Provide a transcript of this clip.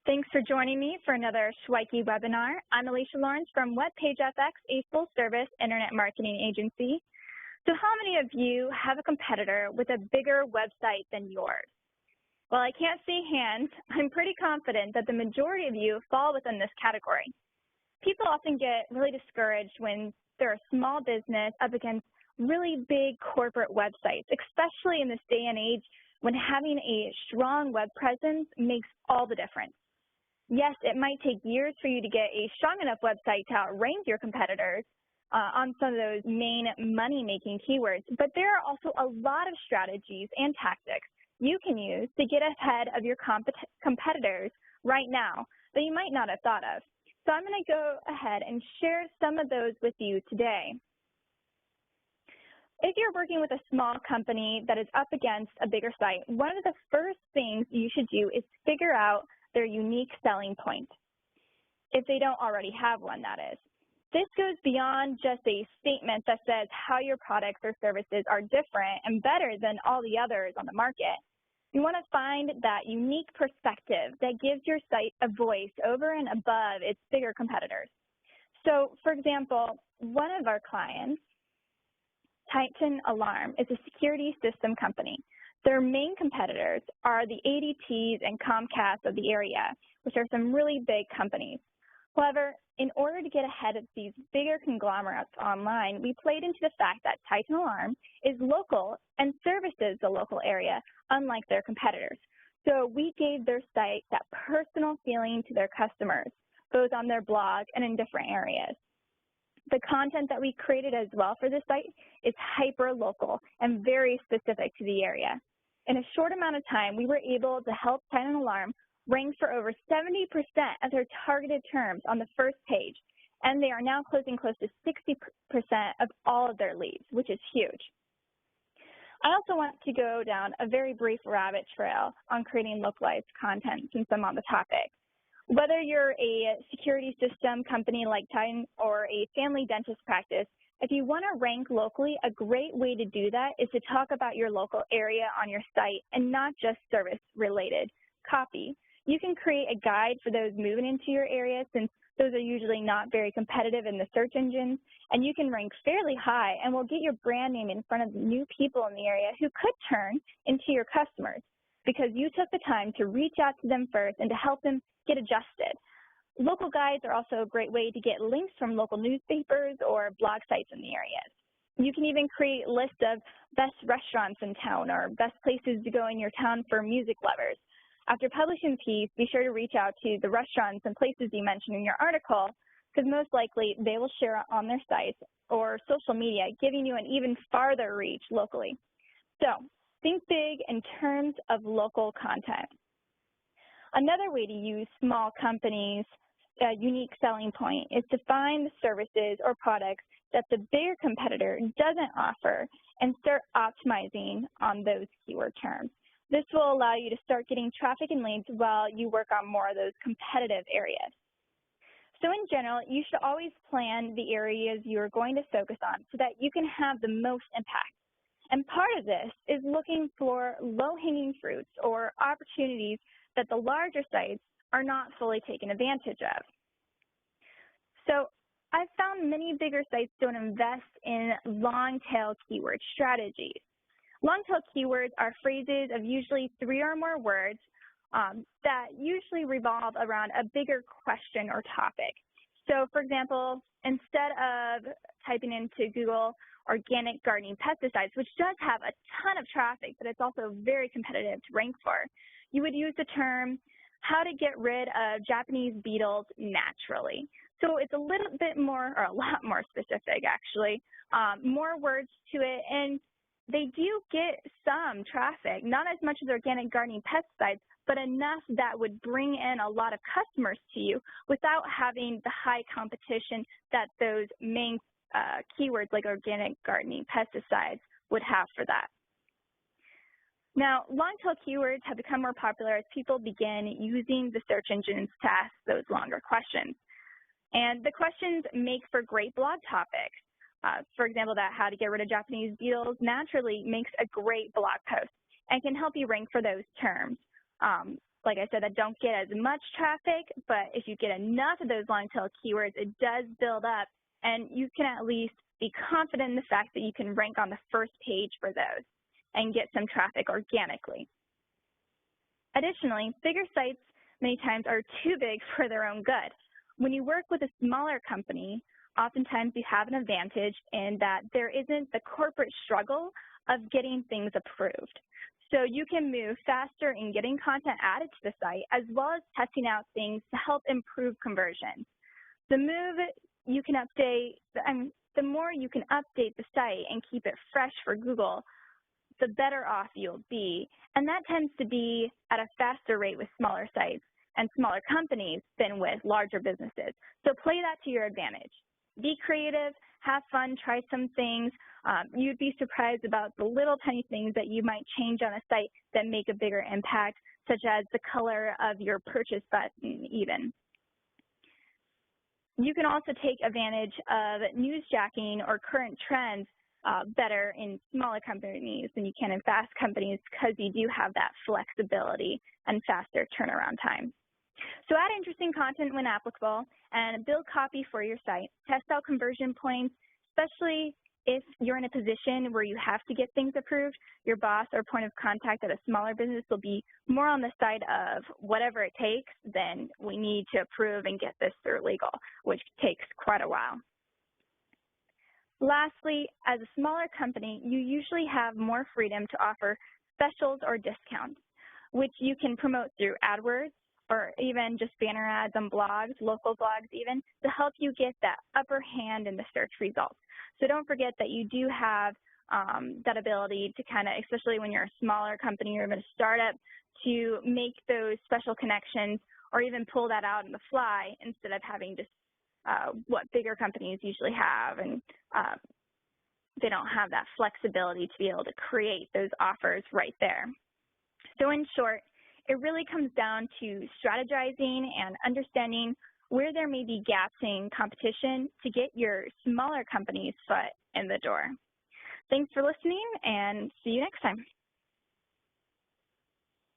Thanks for joining me for another Shweiki webinar. I'm Alicia Lawrence from WebpageFX, a full-service internet marketing agency. So how many of you have a competitor with a bigger website than yours? While I can't see hands, I'm pretty confident that the majority of you fall within this category. People often get really discouraged when they're a small business up against really big corporate websites, especially in this day and age when having a strong web presence makes all the difference. Yes, it might take years for you to get a strong enough website to outrank your competitors on some of those main money-making keywords, but there are also a lot of strategies and tactics you can use to get ahead of your competitors right now that you might not have thought of. So I'm going to go ahead and share some of those with you today. If you're working with a small company that is up against a bigger site, one of the first things you should do is figure out their unique selling point, if they don't already have one, that is. This goes beyond just a statement that says how your products or services are different and better than all the others on the market. You want to find that unique perspective that gives your site a voice over and above its bigger competitors. So, for example, one of our clients, Titan Alarm, is a security system company. Their main competitors are the ADTs and Comcast of the area, which are some really big companies. However, in order to get ahead of these bigger conglomerates online, we played into the fact that Titan Alarm is local and services the local area, unlike their competitors. So we gave their site that personal feeling to their customers, both on their blog and in different areas. The content that we created as well for this site is hyper-local and very specific to the area. In a short amount of time, we were able to help Titan Alarm rank for over 70% of their targeted terms on the first page, and they are now closing close to 60% of all of their leads, which is huge. I also want to go down a very brief rabbit trail on creating localized content since I'm on the topic. Whether you're a security system company like Titan or a family dentist practice, if you want to rank locally, a great way to do that is to talk about your local area on your site and not just service-related copy. You can create a guide for those moving into your area since those are usually not very competitive in the search engines, and you can rank fairly high and will get your brand name in front of new people in the area who could turn into your customers because you took the time to reach out to them first and to help them get adjusted. Local guides are also a great way to get links from local newspapers or blog sites in the areas. You can even create lists of best restaurants in town or best places to go in your town for music lovers. After publishing the piece, be sure to reach out to the restaurants and places you mentioned in your article because most likely they will share it on their sites or social media, giving you an even farther reach locally. So think big in terms of local content. Another way to use small companies' unique selling point is to find the services or products that the bigger competitor doesn't offer and start optimizing on those keyword terms. This will allow you to start getting traffic and leads while you work on more of those competitive areas. So in general, you should always plan the areas you are going to focus on so that you can have the most impact. And part of this is looking for low-hanging fruits or opportunities that the larger sites are not fully taken advantage of. So I've found many bigger sites don't invest in long-tail keyword strategies. Long-tail keywords are phrases of usually 3 or more words that usually revolve around a bigger question or topic. So for example, instead of typing into Google organic gardening pesticides, which does have a ton of traffic, but it's also very competitive to rank for, you would use the term how to get rid of Japanese beetles naturally. So it's a little bit more, or a lot more specific actually, more words to it, and they do get some traffic, not as much as organic gardening pesticides, but enough that would bring in a lot of customers to you without having the high competition that those main keywords like organic gardening pesticides would have for that. Now, long-tail keywords have become more popular as people begin using the search engines to ask those longer questions. And the questions make for great blog topics. For example, that how to get rid of Japanese beetles naturally makes a great blog post and can help you rank for those terms. like I said, that don't get as much traffic, but if you get enough of those long tail keywords, it does build up, and you can at least be confident in the fact that you can rank on the first page for those and get some traffic organically. Additionally, bigger sites many times are too big for their own good. When you work with a smaller company, oftentimes you have an advantage in that there isn't the corporate struggle of getting things approved. So you can move faster in getting content added to the site, as well as testing out things to help improve conversion. The more you can update the site and keep it fresh for Google, the better off you'll be. And that tends to be at a faster rate with smaller sites and smaller companies than with larger businesses. So play that to your advantage. Be creative, have fun, try some things. You'd be surprised about the little tiny things that you might change on a site that make a bigger impact, such as the color of your purchase button even. You can also take advantage of newsjacking or current trends better in smaller companies than you can in fast companies, because you do have that flexibility and faster turnaround time. So add interesting content when applicable and build copy for your site. Test out conversion points, especially if you're in a position where you have to get things approved. Your boss or point of contact at a smaller business will be more on the side of whatever it takes than we need to approve and get this through legal, which takes quite a while. Lastly, as a smaller company, you usually have more freedom to offer specials or discounts, which you can promote through AdWords or even just banner ads on blogs, local blogs even, to help you get that upper hand in the search results. So don't forget that you do have that ability to kind of, especially when you're a smaller company or even a startup, to make those special connections or even pull that out on the fly instead of having just what bigger companies usually have, and they don't have that flexibility to be able to create those offers right there. So in short, it really comes down to strategizing and understanding where there may be gaps in competition to get your smaller company's foot in the door. Thanks for listening, and see you next time.